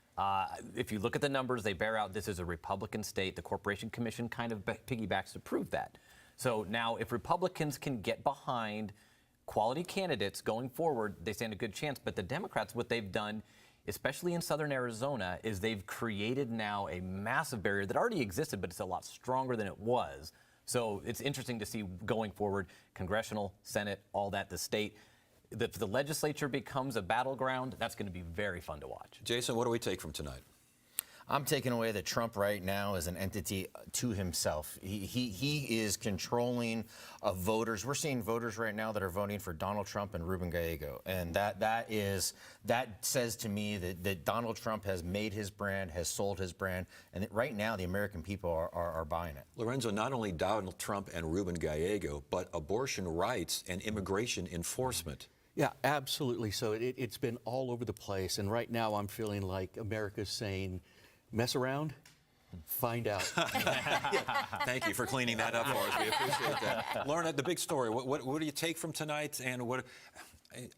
If you look at the numbers, they bear out this is a Republican state. The Corporation Commission kind of piggybacks to prove that. So now if Republicans can get behind quality candidates going forward, they stand a good chance. But the Democrats, what they've done, especially in southern Arizona, is they've created now a massive barrier that already existed, but it's a lot stronger than it was. So it's interesting to see going forward, congressional, Senate, all that, the state. If the legislature becomes a battleground, that's going to be very fun to watch. Jason, what do we take from tonight? I'm taking away that Trump right now is an entity to himself. He is controlling voters. We're seeing voters right now that are voting for Donald Trump and Ruben Gallego. And that says to me that Donald Trump has made his brand, has sold his brand, and that right now the American people are buying it. Lorenzo, not only Donald Trump and Ruben Gallego, but abortion rights and immigration enforcement. Yeah, absolutely. So it's been all over the place. And right now I'm feeling like America's saying, mess around, find out. Thank you for cleaning that up for us. We appreciate that. Lorna, the big story, what do you take from tonight? And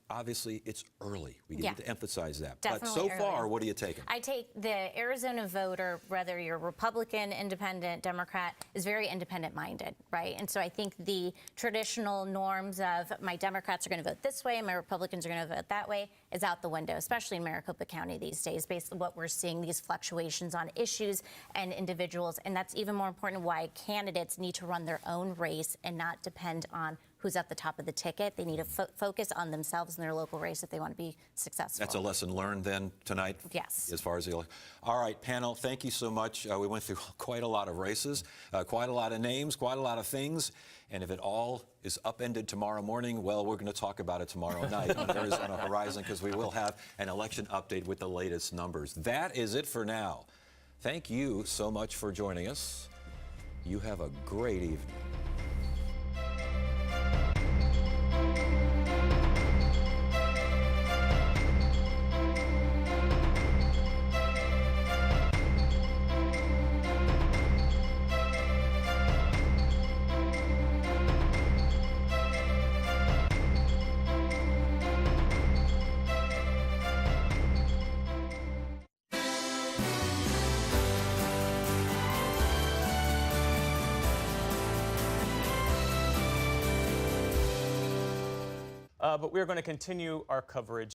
obviously, it's early. We need to emphasize that. Definitely but so early. far, what are you taking? I take the Arizona voter, whether you're Republican, Independent, Democrat, is very independent-minded, right? And so I think the traditional norms of my Democrats are going to vote this way, my Republicans are going to vote that way, is out the window, especially in Maricopa County these days, based on what we're seeing, these fluctuations on issues and individuals. And that's even more important why candidates need to run their own race and not depend on who's at the top of the ticket. They need to focus on themselves and their local race if they want to be successful. That's a lesson learned then tonight? Yes. As far as the election. All right, panel, thank you so much. We went through quite a lot of races, quite a lot of names, quite a lot of things. And if it all is upended tomorrow morning, well, we're going to talk about it tomorrow night on Arizona Horizon because we will have an election update with the latest numbers. That is it for now. Thank you so much for joining us. You have a great evening. But we're going to continue our coverage